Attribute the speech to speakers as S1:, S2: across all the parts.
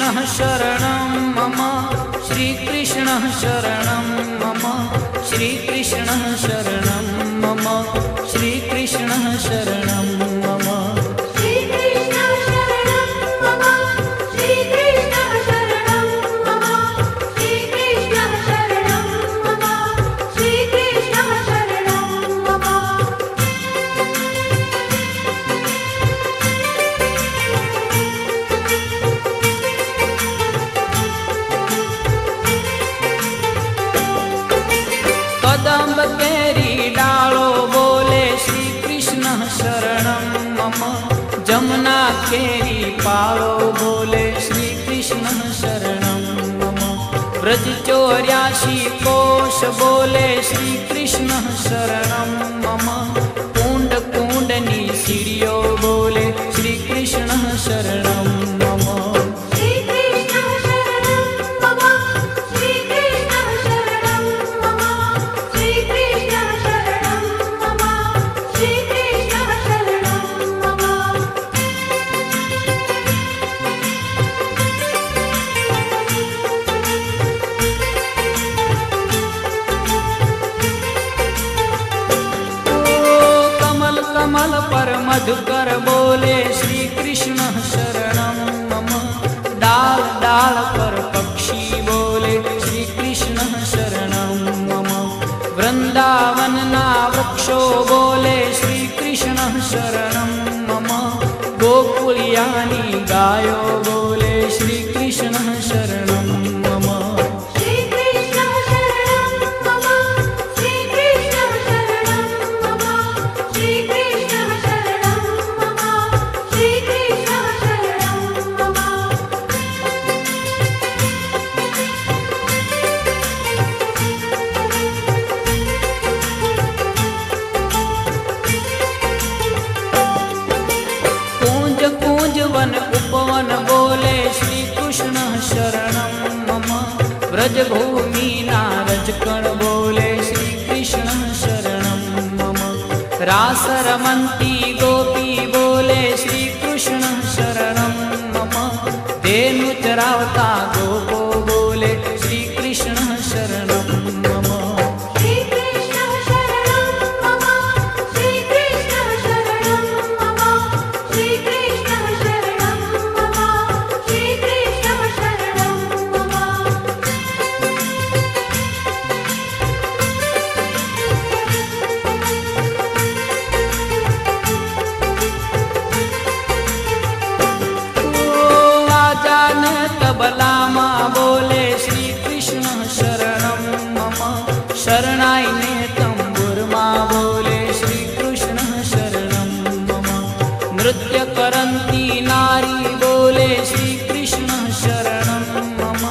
S1: शरणं मम श्रीकृष्णः शरणं मम श्रीकृष्णः शरणं मम श्रीकृष्णः शरणं मम कदम्ब केरी डालो बोले श्री कृष्ण शरणं मम जमुना केरी पालो बोले श्री कृष्ण शरणं मम व्रज 84 कोश बोले श्री कृष्ण शरणं मम कुंड कुंडनी सीढ़ियो बोले श्री कृष्ण शरणं मम कमल पर मधुकर बोले श्री कृष्ण शरणं मम डाल डाल पर पक्षी बोले श्री कृष्ण शरणं मम वृंदावन ना वृक्षो बोले श्री कृष्ण शरणं मम गोकुलियानी गायो बोले श्री कृष्ण शरणं मम वन उपवन बोले श्री कृष्ण शरणं मम व्रजभूमि नारजकण बोले श्री कृष्ण शरणं मम रास रमन्ती गोपी बोले श्री कृष्ण शरणं मम धेनु चरावता गोपो बोले श्री कृष्ण शरणं मम तबलामा बोले श्री कृष्ण शरणं मम शरणाई ने तंबुरमा बोले श्री कृष्ण शरणं मम नृत्य करंती नारी बोले श्री कृष्ण शरणं मम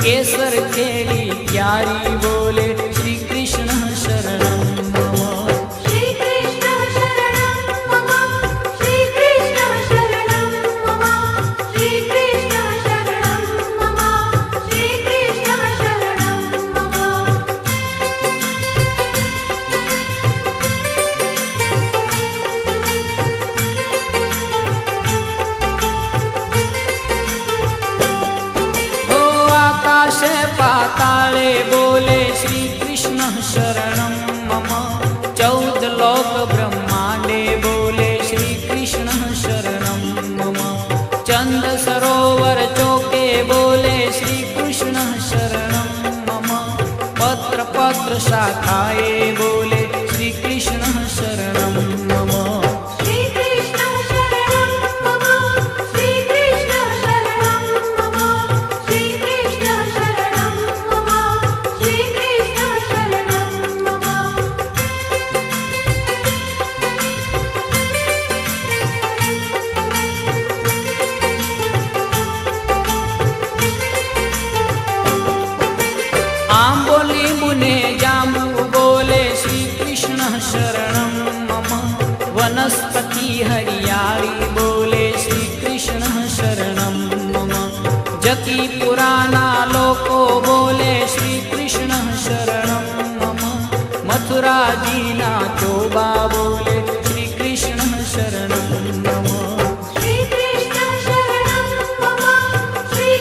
S1: केसर केली प्यारी बोले श्री कृष्ण शरणं मम पाताले बोले श्री कृष्ण शरणं मम 14 लोक ब्रह्मांडे बोले श्री कृष्ण शरणं मम चंद सरोवर चौके बोले श्री कृष्ण शरणं मम पत्र पत्र शाखाए बोले श्री कृष्ण शरणं मम आंबोली मुने जांबू बोले श्री कृष्ण शरणं मम वनस्पति हरियाली बोले श्री कृष्ण शरणं मम जकी पुराना लोको बोले श्री कृष्ण शरणं मम मथुरा जीना चोबा बोले श्री कृष्ण शरणं मम श्री कृष्ण शरणं मम श्री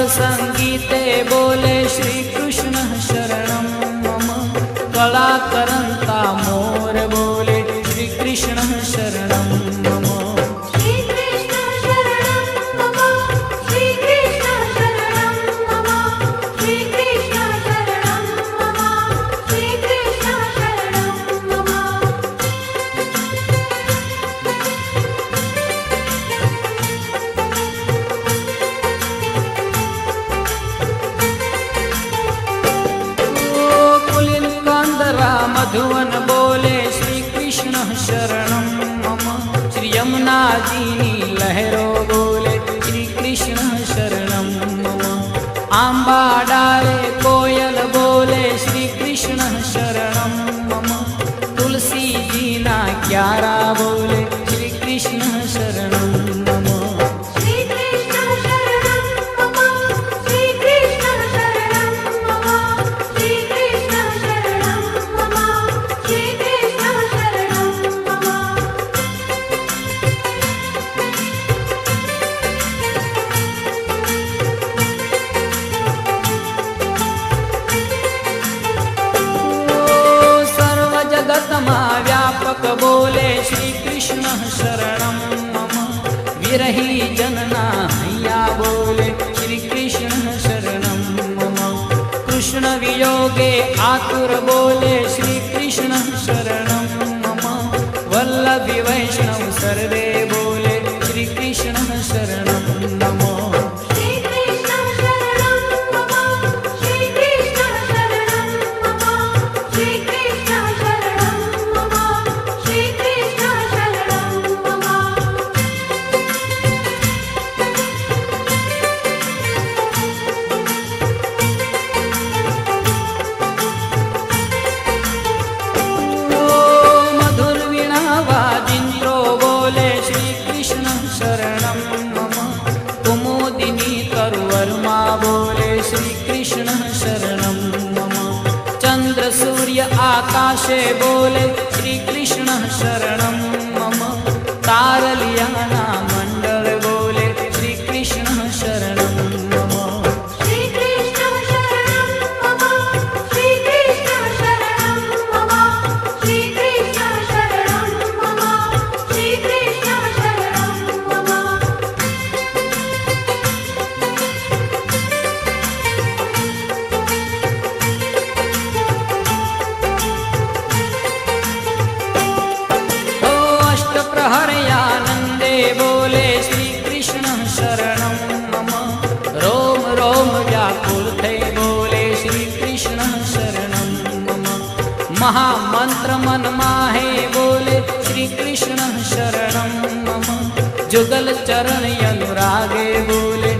S1: संगीते बोले श्री कृष्ण शरणं मम। कला करंता मोर बोले श्री कृष्ण शरणं मम।
S2: श्री कृष्ण शरणं मम। श्री कृष्ण शरणं मम। श्री कृष्ण शरणं मम। श्री कृष्ण शरणं मम।
S1: कुलिन कांदरा मधुवन बोले श्री कृष्ण शरणं मम। श्री यमुना जी लहरों बोले श्री कृष्ण शरणं मम। आंबा डाले कोयल बोले श्री कृष्ण शरणं मम। तुलसी जी ना क्यारा बोले श्री कृष्ण शरणं मम।
S2: श्री कृष्ण शरणं मम। श्री कृष्ण शरणं मम। श्री कृष्ण शरणं मम। श्री कृष्ण शरणं मम।
S1: सर्व जगत मा व्यापक बोले श्री कृष्ण शरणं मम। विरही जनना हैया बोले श्री कृष्ण शरणं मम। कृष्ण वियोगे आतुर बोले श्री कृष्ण शरणं मम। वल्लभी वैष्णव सर्वे बोले श्री कृष्ण शरणं मम।
S2: श्री कृष्ण शरणं मम। श्री कृष्ण शरणं मम। श्री कृष्ण शरणं मम। श्री कृष्ण शरणं मम।
S1: मधुर वीणा वाजिंत्रो बोले श्री कृष्ण शरणं मम। कुमुदिनी तरुवर्मा बोले श्री कृष्ण शरणं मम। चंद्र सूर्य आकाशे बोले श्री कृष्ण शरणं मम। तारलियाना मंडल बोले श्री कृष्ण शरणं मम।
S2: श्री कृष्ण शरणं मम। श्री कृष्ण शरणं मम। श्री कृष्ण शरणं मम। श्री कृष्ण शरणं मम।
S1: ओ अष्टप्रहरयानन्दे बोले श्री कृष्ण शरणं मम। रोम रोम व्याकुलते बोले श्री कृष्ण शरणं मम। महामंत्र मन माहे बोले श्री कृष्ण शरणं मम। जुगल चरण अनुरागे बोले